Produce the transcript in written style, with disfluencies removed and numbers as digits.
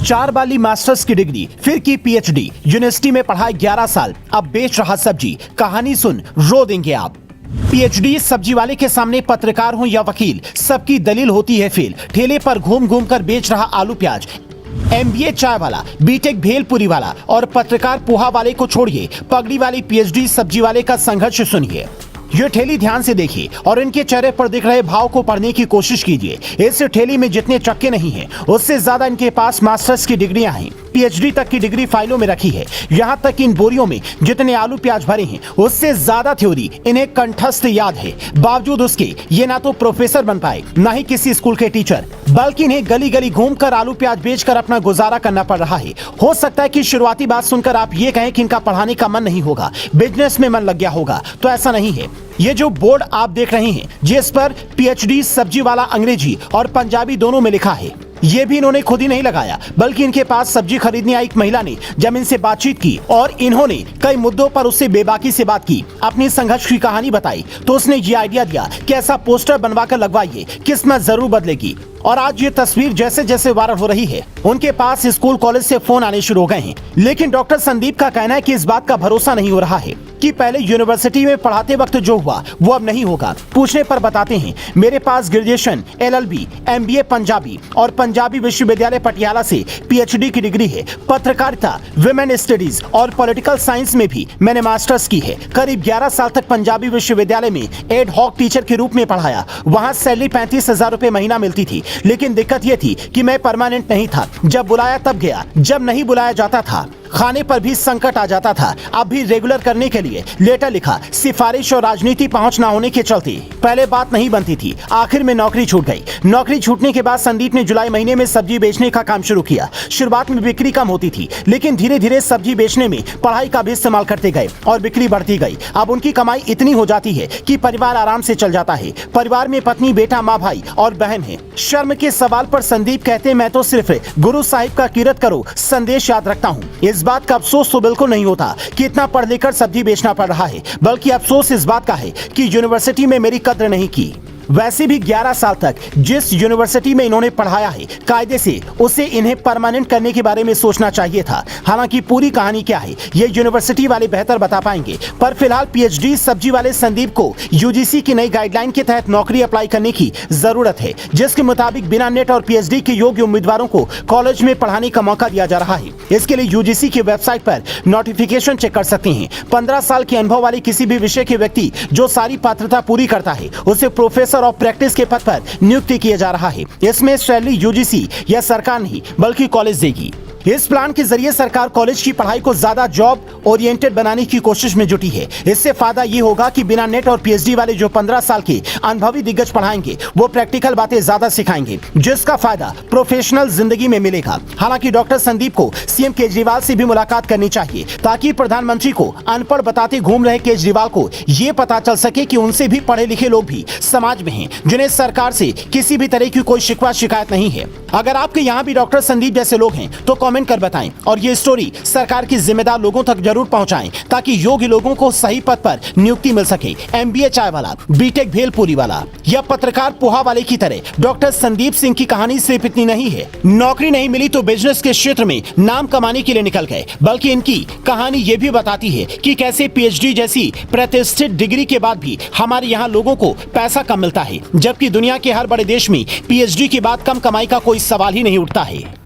4 वाली मास्टर्स की डिग्री, फिर की पीएचडी, यूनिवर्सिटी में पढ़ाई 11 साल, अब बेच रहा सब्जी। कहानी सुन रो देंगे आप। पीएचडी सब्जी वाले के सामने पत्रकार हो या वकील, सबकी दलील होती है फेल। ठेले पर घूम घूम कर बेच रहा आलू प्याज। एमबीए चाय वाला, बीटेक भेलपुरी वाला और पत्रकार पोहा वाले को छोड़िए, पगड़ी वाली पीएचडी सब्जी वाले का संघर्ष सुनिए। ये ठेली ध्यान से देखिए और इनके चेहरे पर दिख रहे भाव को पढ़ने की कोशिश कीजिए। इस ठेली में जितने चक्के नहीं हैं, उससे ज्यादा इनके पास मास्टर्स की डिग्रियां हैं। पीएचडी तक की डिग्री फाइलों में रखी है। यहाँ तक कि इन बोरियों में जितने आलू प्याज भरे हैं, उससे ज्यादा थ्योरी इन्हें कंठस्थ याद है। बावजूद उसके ये ना तो प्रोफेसर बन पाए, ना ही किसी स्कूल के टीचर, बल्कि इन्हें गली गली घूमकर आलू प्याज बेचकर अपना गुजारा करना पड़ रहा है। हो सकता है कि शुरुआती बात सुनकर आप ये कहें कि इनका पढ़ाने का मन नहीं होगा, बिजनेस में मन लग गया होगा, तो ऐसा नहीं है। ये जो बोर्ड आप देख रहे हैं, जिस पर पीएचडी सब्जी वाला अंग्रेजी और पंजाबी दोनों में लिखा है, ये भी इन्होंने खुद ही नहीं लगाया, बल्कि इनके पास सब्जी खरीदने आई एक महिला ने जब इनसे बातचीत की और इन्होंने कई मुद्दों पर उससे बेबाकी से बात की, अपनी संघर्ष की कहानी बताई, तो उसने ये आइडिया दिया कि ऐसा पोस्टर बनवाकर लगवाइए, किस्मत जरूर बदलेगी। और आज ये तस्वीर जैसे जैसे वायरल हो रही है, उनके पास स्कूल कॉलेज से फोन आने शुरू हो गए हैं। लेकिन डॉक्टर संदीप का कहना है कि इस बात का भरोसा नहीं हो रहा है कि पहले यूनिवर्सिटी में पढ़ाते वक्त जो हुआ वो अब नहीं होगा। पूछने पर बताते हैं, मेरे पास ग्रेजुएशन, एलएलबी, एमबीए पंजाबी और पंजाबी विश्वविद्यालय पटियाला से पीएचडी की डिग्री है। पत्रकारिता, विमेन स्टडीज और पॉलिटिकल साइंस में भी मैंने मास्टर्स की है। करीब 11 साल तक पंजाबी विश्वविद्यालय में एड हॉक टीचर के रूप में पढ़ाया। वहाँ सैलरी 35,000 रुपए महीना मिलती थी, लेकिन दिक्कत यह थी कि मैं परमानेंट नहीं था। जब बुलाया तब गया, जब नहीं बुलाया जाता था खाने पर भी संकट आ जाता था। अब भी रेगुलर करने के लिए लेटर लिखा, सिफारिश और राजनीति पहुंच न होने के चलते पहले बात नहीं बनती थी। आखिर में नौकरी छूट गई। नौकरी छूटने के बाद संदीप ने जुलाई महीने में सब्जी बेचने का काम शुरू किया। शुरुआत में बिक्री कम होती थी, लेकिन धीरे धीरे सब्जी बेचने में पढ़ाई का भी इस्तेमाल करते गए और बिक्री बढ़ती गई। अब उनकी कमाई इतनी हो जाती है कि परिवार आराम से चल जाता है। परिवार में पत्नी, बेटा, माँ, भाई और बहन है। शर्म के सवाल पर संदीप कहते, मैं तो सिर्फ गुरु साहिब का कीरत करो संदेश याद रखता हूँ। इस बात का अफसोस तो बिल्कुल नहीं होता कि इतना पढ़ लिखकर सब्जी बेचना पड़ रहा है, बल्कि अफसोस इस बात का है कि यूनिवर्सिटी में मेरी कद्र नहीं की। वैसे भी 11 साल तक जिस यूनिवर्सिटी में इन्होंने पढ़ाया है, कायदे से उसे इन्हें परमानेंट करने के बारे में सोचना चाहिए था। हालांकि पूरी कहानी क्या है ये यूनिवर्सिटी वाले बेहतर बता पाएंगे, पर फिलहाल पीएचडी सब्जी वाले संदीप को यूजीसी की नई गाइडलाइन के तहत नौकरी अप्लाई करने की जरूरत है, जिसके मुताबिक बिना नेट और पीएचडी के योग्य उम्मीदवारों को कॉलेज में पढ़ाने का मौका दिया जा रहा है। इसके लिए यूजीसी की वेबसाइट पर नोटिफिकेशन चेक कर सकते हैं। 15 साल के अनुभव वाले किसी भी विषय के व्यक्ति जो सारी पात्रता पूरी करता है, उसे प्रोफेसर ऑफ प्रैक्टिस के पद पर नियुक्ति किया जा रहा है। इसमें सैलरी यूजीसी या सरकार नहीं बल्कि कॉलेज देगी। इस प्लान के जरिए सरकार कॉलेज की पढ़ाई को ज्यादा जॉब ओरिएंटेड बनाने की कोशिश में जुटी है। इससे फायदा ये होगा कि बिना नेट और पीएचडी वाले जो 15 साल के अनुभवी दिग्गज पढ़ाएंगे, वो प्रैक्टिकल बातें ज्यादा सिखाएंगे, जिसका फायदा प्रोफेशनल जिंदगी में मिलेगा। हालांकि डॉक्टर संदीप को सीएम केजरीवाल से भी मुलाकात करनी चाहिए, ताकि प्रधानमंत्री को अनपढ़ बताते घूम रहे केजरीवाल को ये पता चल सके कि उनसे भी पढ़े लिखे लोग भी समाज में हैं, जिन्हें सरकार से किसी भी तरह की कोई शिकवा शिकायत नहीं है। अगर आपके यहाँ भी डॉक्टर संदीप जैसे लोग हैं तो कमेंट कर बताएं और ये स्टोरी सरकार की जिम्मेदार लोगों तक जरूर पहुंचाएं, ताकि योग्य लोगों को सही पद पर नियुक्ति मिल सके। एमबीए चाय वाला, बीटेक भेलपुरी वाला या पत्रकार पोहा वाले की तरह डॉक्टर संदीप सिंह की कहानी सिर्फ इतनी नहीं है। नौकरी नहीं मिली तो बिजनेस के क्षेत्र में नाम कमाने के लिए निकल गए, बल्कि इनकी कहानी ये भी बताती है कि कैसे पीएचडी जैसी प्रतिष्ठित डिग्री के बाद भी हमारे यहाँ लोगों को पैसा कम मिलता है, जबकि दुनिया के हर बड़े देश में पीएचडी के बाद कम कमाई का कोई सवाल ही नहीं उठता है।